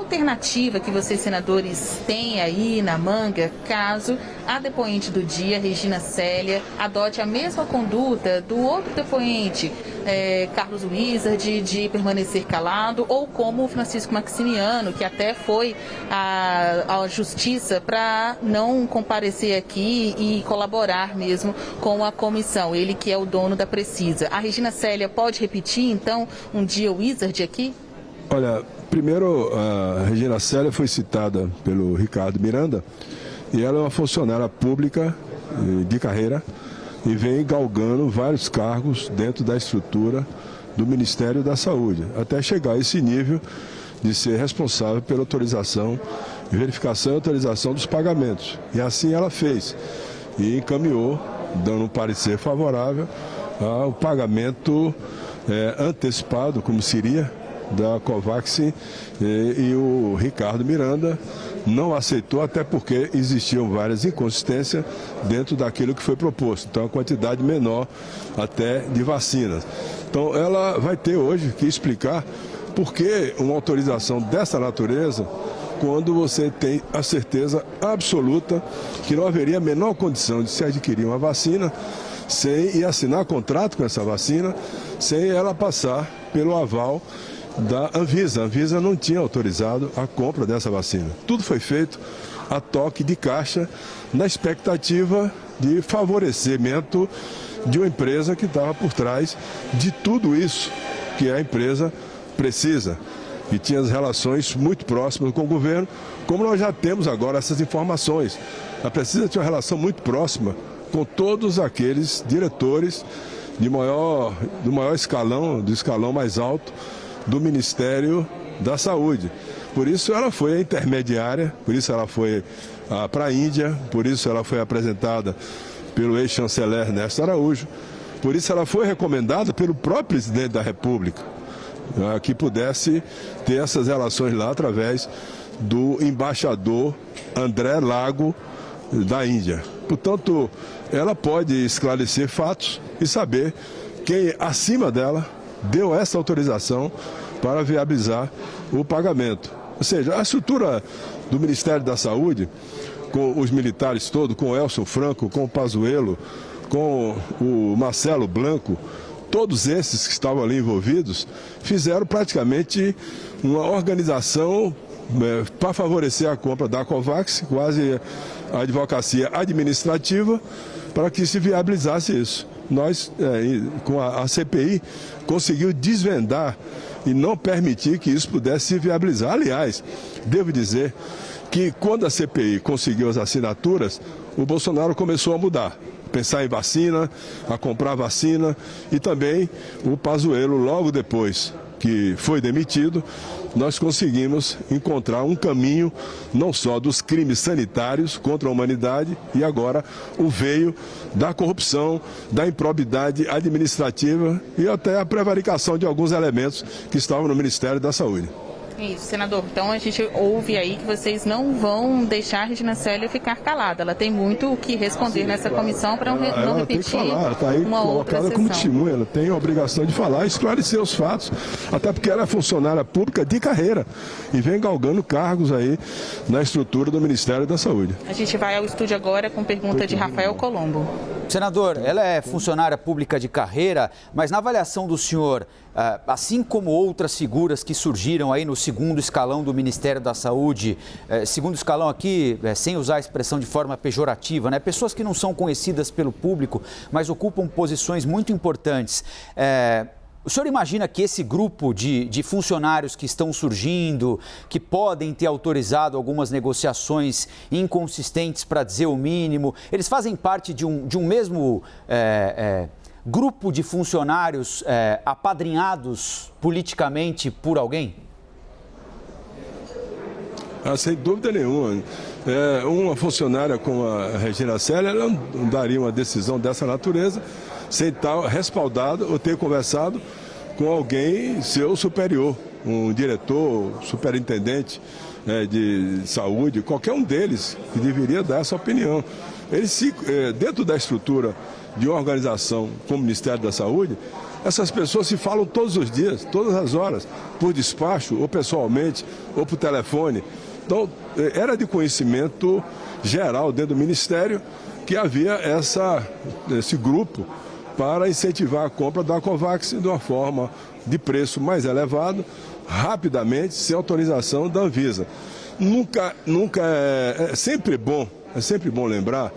alternativa que vocês, senadores, têm aí na manga, caso a depoente do dia, Regina Célia, adote a mesma conduta do outro depoente, Carlos Wizard, de permanecer calado, ou como o Francisco Maximiano, que até foi à justiça para não comparecer aqui e colaborar mesmo com a comissão, ele que é o dono da Precisa. A Regina Célia pode repetir, então, um dia o Wizard aqui? Olha, primeiro, a Regina Célia foi citada pelo Ricardo Miranda e ela é uma funcionária pública de carreira e vem galgando vários cargos dentro da estrutura do Ministério da Saúde, até chegar a esse nível de ser responsável pela autorização, verificação e autorização dos pagamentos. E assim ela fez e encaminhou, dando um parecer favorável ao pagamento antecipado, como seria, da Covax, e o Ricardo Miranda não aceitou, até porque existiam várias inconsistências dentro daquilo que foi proposto. Então, a quantidade menor até de vacinas. Então, ela vai ter hoje que explicar por que uma autorização dessa natureza, quando você tem a certeza absoluta que não haveria a menor condição de se adquirir uma vacina e assinar contrato com essa vacina, sem ela passar pelo aval da Anvisa. A Anvisa não tinha autorizado a compra dessa vacina. Tudo foi feito a toque de caixa, na expectativa de favorecimento de uma empresa que estava por trás de tudo isso que a empresa precisa, e tinha as relações muito próximas com o governo, como nós já temos agora essas informações. A Precisa tinha uma relação muito próxima com todos aqueles diretores do maior escalão, do escalão mais alto do Ministério da Saúde. Por isso ela foi a intermediária, por isso ela foi para a Índia, por isso ela foi apresentada pelo ex-chanceler Ernesto Araújo, por isso ela foi recomendada pelo próprio presidente da República, que pudesse ter essas relações lá através do embaixador André Lago da Índia. Portanto, ela pode esclarecer fatos e saber quem acima dela deu essa autorização para viabilizar o pagamento. Ou seja, a estrutura do Ministério da Saúde, com os militares todos, com o Elcio Franco, com o Pazuello, com o Marcelo Blanco, todos esses que estavam ali envolvidos, fizeram praticamente uma organização para favorecer a compra da Covax, quase a advocacia administrativa, para que se viabilizasse isso. Nós, com a CPI, conseguiu desvendar e não permitir que isso pudesse se viabilizar. Aliás, devo dizer que quando a CPI conseguiu as assinaturas, o Bolsonaro começou a mudar. Pensar em vacina, a comprar vacina, e também o Pazuello, logo depois que foi demitido, nós conseguimos encontrar um caminho não só dos crimes sanitários contra a humanidade, e agora o veio da corrupção, da improbidade administrativa e até a prevaricação de alguns elementos que estavam no Ministério da Saúde. Isso, senador. Então a gente ouve aí que vocês não vão deixar a Regina Célia ficar calada. Ela tem muito o que responder nessa comissão para não repetir ela está aí uma outra colocada como sessão. testemunha, ela tem a obrigação de falar e esclarecer os fatos, até porque ela é funcionária pública de carreira e vem galgando cargos aí na estrutura do Ministério da Saúde. A gente vai ao estúdio agora com pergunta de Rafael Colombo. Senador, ela é funcionária pública de carreira, mas na avaliação do senhor, assim como outras figuras que surgiram aí no segundo escalão do Ministério da Saúde, segundo escalão aqui, sem usar a expressão de forma pejorativa, né? Pessoas que não são conhecidas pelo público, mas ocupam posições muito importantes. O senhor imagina que esse grupo de funcionários que estão surgindo, que podem ter autorizado algumas negociações inconsistentes, para dizer o mínimo, eles fazem parte de um mesmo grupo de funcionários apadrinhados politicamente por alguém? Sem dúvida nenhuma. Uma funcionária como a Regina Célia, ela não daria uma decisão dessa natureza sem estar respaldado ou ter conversado com alguém seu superior, um diretor, superintendente de saúde, qualquer um deles que deveria dar essa opinião. Eles, dentro da estrutura de uma organização como o Ministério da Saúde, Essas pessoas se falam todos os dias, todas as horas, por despacho, ou pessoalmente, ou por telefone. Então, era de conhecimento geral dentro do Ministério que havia esse grupo para incentivar a compra da Covax de uma forma de preço mais elevado, rapidamente, sem autorização da Anvisa. É sempre bom lembrar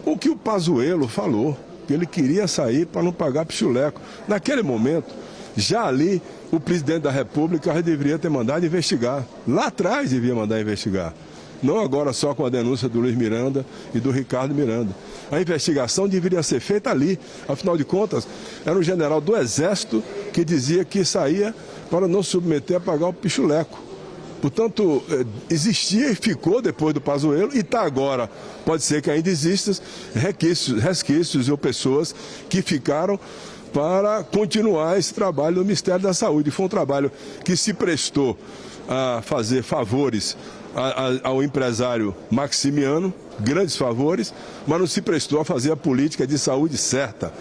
o que o Pazuello falou, que ele queria sair para não pagar pichuleco. Naquele momento, já ali, o presidente da República já deveria ter mandado investigar. Lá atrás devia mandar investigar. Não agora só com a denúncia do Luiz Miranda e do Ricardo Miranda. A investigação deveria ser feita ali. Afinal de contas, era um general do Exército que dizia que saía para não submeter a pagar o pichuleco. Portanto, existia e ficou depois do Pazuello e está agora. Pode ser que ainda existam resquícios ou pessoas que ficaram para continuar esse trabalho do Ministério da Saúde. Foi um trabalho que se prestou a fazer favores ao empresário Maximiano, grandes favores, mas não se prestou a fazer a política de saúde certa.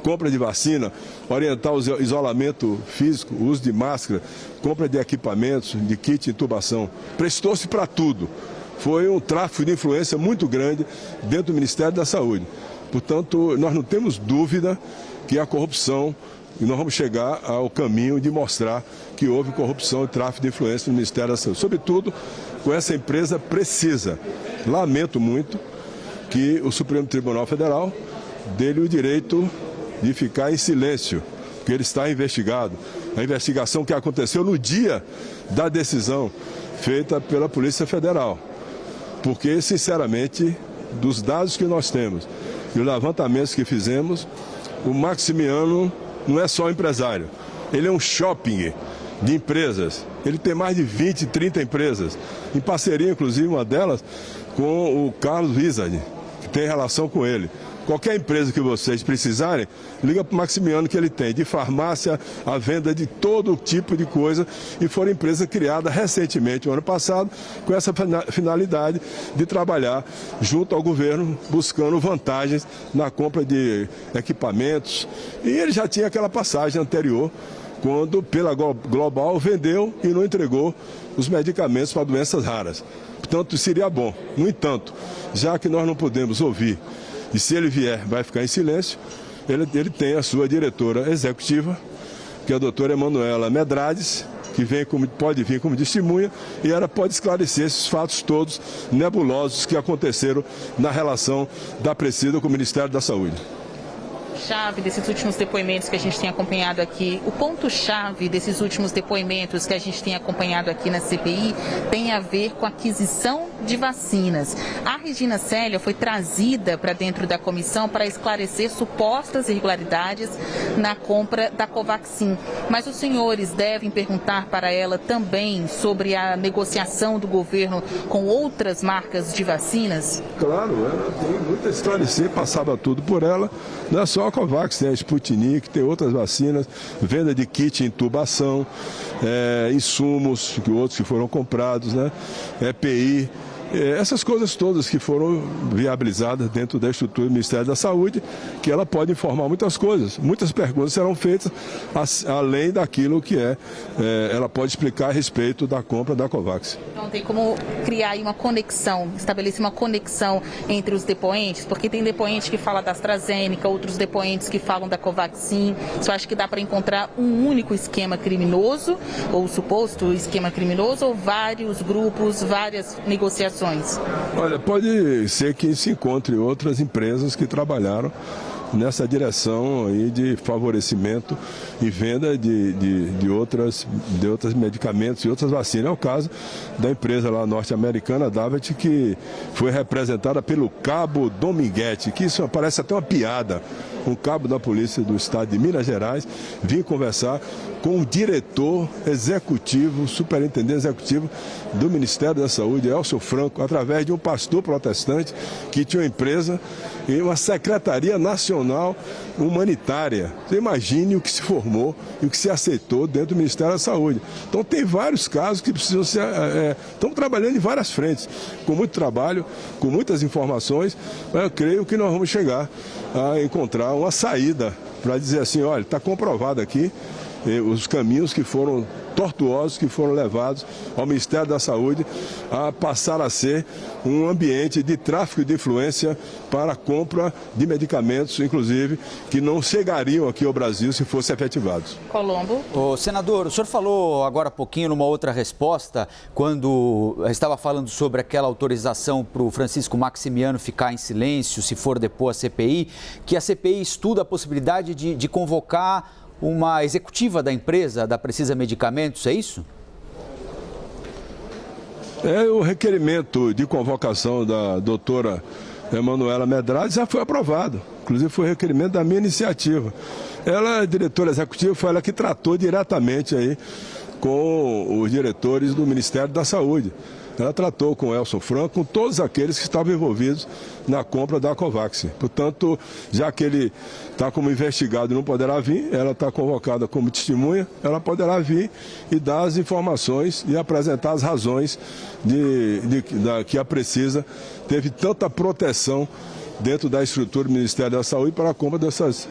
Compra de vacina, orientar o isolamento físico, o uso de máscara, compra de equipamentos, de kit de intubação. Prestou-se para tudo. Foi um tráfico de influência muito grande dentro do Ministério da Saúde. Portanto, nós não temos dúvida que a corrupção, e nós vamos chegar ao caminho de mostrar que houve corrupção e tráfico de influência no Ministério da Saúde. Sobretudo, com essa empresa precisa. Lamento muito que o Supremo Tribunal Federal dê-lhe o direito de ficar em silêncio, porque ele está investigado. A investigação que aconteceu no dia da decisão feita pela Polícia Federal. Porque, sinceramente, dos dados que nós temos e os levantamentos que fizemos, o Maximiano não é só empresário, ele é um shopping de empresas. Ele tem mais de 20, 30 empresas, em parceria, inclusive, uma delas com o Carlos Wizard, que tem relação com ele. Qualquer empresa que vocês precisarem, liga para o Maximiano, que ele tem de farmácia, a venda de todo tipo de coisa, e foi uma empresa criada recentemente, no ano passado, com essa finalidade de trabalhar junto ao governo, buscando vantagens na compra de equipamentos. E ele já tinha aquela passagem anterior, quando pela Global vendeu e não entregou os medicamentos para doenças raras. Portanto, seria bom. No entanto, já que nós não podemos ouvir, e se ele vier, vai ficar em silêncio, ele tem a sua diretora executiva, que é a doutora Emanuela Medrades, que pode vir como testemunha, e ela pode esclarecer esses fatos todos nebulosos que aconteceram na relação da Presida com o Ministério da Saúde. Chave desses últimos depoimentos que a gente tem acompanhado aqui, o ponto-chave desses últimos depoimentos que a gente tem acompanhado aqui na CPI tem a ver com a aquisição de vacinas. A Regina Célia foi trazida para dentro da comissão para esclarecer supostas irregularidades na compra da Covaxin. Mas os senhores devem perguntar para ela também sobre a negociação do governo com outras marcas de vacinas? Claro, ela tem muito a esclarecer, passava tudo por ela. Não é só a Covax, tem a Sputnik, tem outras vacinas, venda de kit, intubação, insumos, outros que foram comprados, né? EPI. Essas coisas todas que foram viabilizadas dentro da estrutura do Ministério da Saúde, que ela pode informar muitas coisas. Muitas perguntas serão feitas, além daquilo que ela pode explicar a respeito da compra da Covax. Então tem como criar aí uma conexão, estabelecer uma conexão entre os depoentes, porque tem depoente que fala da AstraZeneca, outros depoentes que falam da Covaxin. Você acha que dá para encontrar um único esquema criminoso, ou suposto esquema criminoso, ou vários grupos, várias negociações? Olha, pode ser que se encontre outras empresas que trabalharam nessa direção aí de favorecimento e venda de outros medicamentos e outras vacinas. É o caso da empresa lá norte-americana, Davet, que foi representada pelo Cabo Dominguete, que isso parece até uma piada. Um cabo da Polícia do Estado de Minas Gerais vinha conversar com o diretor executivo, superintendente executivo do Ministério da Saúde, Elcio Franco, através de um pastor protestante que tinha uma empresa e uma secretaria nacional humanitária. Você imagine o que se formou e o que se aceitou dentro do Ministério da Saúde. Então tem vários casos que precisam ser... estamos trabalhando em várias frentes, com muito trabalho, com muitas informações, mas eu creio que nós vamos chegar a encontrar uma saída para dizer assim, olha, está comprovado aqui os caminhos que foram tortuosos que foram levados ao Ministério da Saúde a passar a ser um ambiente de tráfico de influência para a compra de medicamentos, inclusive, que não chegariam aqui ao Brasil se fossem efetivados. Colombo. Ô, senador, o senhor falou agora há pouquinho numa outra resposta, quando estava falando sobre aquela autorização para o Francisco Maximiano ficar em silêncio se for depor a CPI, que a CPI estuda a possibilidade de convocar uma executiva da empresa, da Precisa Medicamentos, é isso? O requerimento de convocação da doutora Emanuela Medrado já foi aprovado. Inclusive foi requerimento da minha iniciativa. Ela, diretora executiva, foi ela que tratou diretamente aí com os diretores do Ministério da Saúde. Ela tratou com o Elson Franco, com todos aqueles que estavam envolvidos na compra da Covax. Portanto, já que ele está como investigado e não poderá vir, ela está convocada como testemunha, ela poderá vir e dar as informações e apresentar as razões que a Precisa teve tanta proteção dentro da estrutura do Ministério da Saúde para a compra dessas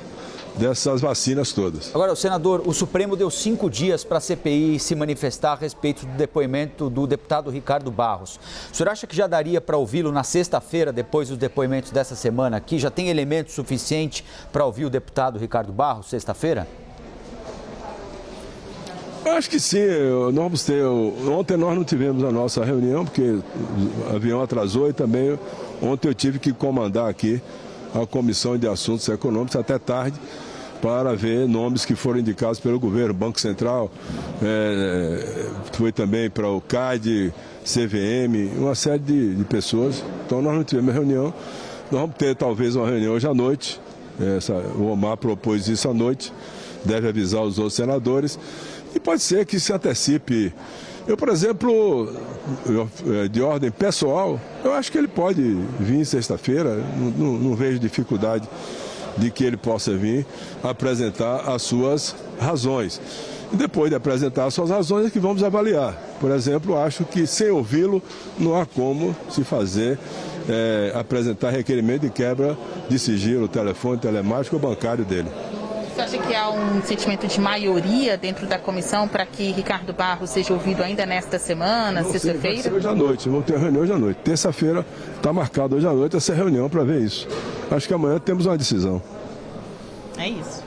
vacinas todas. Agora, senador, o Supremo deu 5 dias para a CPI se manifestar a respeito do depoimento do deputado Ricardo Barros. O senhor acha que já daria para ouvi-lo na sexta-feira, depois dos depoimentos dessa semana aqui? Já tem elemento suficiente para ouvir o deputado Ricardo Barros sexta-feira? Acho que sim, nós vamos ter. Ontem nós não tivemos a nossa reunião, porque o avião atrasou e também ontem eu tive que comandar aqui a Comissão de Assuntos Econômicos até tarde para ver nomes que foram indicados pelo governo, Banco Central, foi também para o CAD, CVM, uma série de pessoas. Então nós não tivemos reunião, nós vamos ter talvez uma reunião hoje à noite, o Omar propôs isso à noite, deve avisar os outros senadores, e pode ser que se antecipe. Eu, por exemplo, de ordem pessoal, eu acho que ele pode vir sexta-feira, não vejo dificuldade de que ele possa vir apresentar as suas razões. E depois de apresentar as suas razões é que vamos avaliar. Por exemplo, acho que sem ouvi-lo não há como se fazer, apresentar requerimento de quebra de sigilo, telefone, telemático ou bancário dele. Você acha que há um sentimento de maioria dentro da comissão para que Ricardo Barros seja ouvido ainda nesta semana, sexta-feira? Hoje à noite, vamos ter uma reunião hoje à noite. Terça-feira está marcado hoje à noite essa reunião para ver isso. Acho que amanhã temos uma decisão. É isso.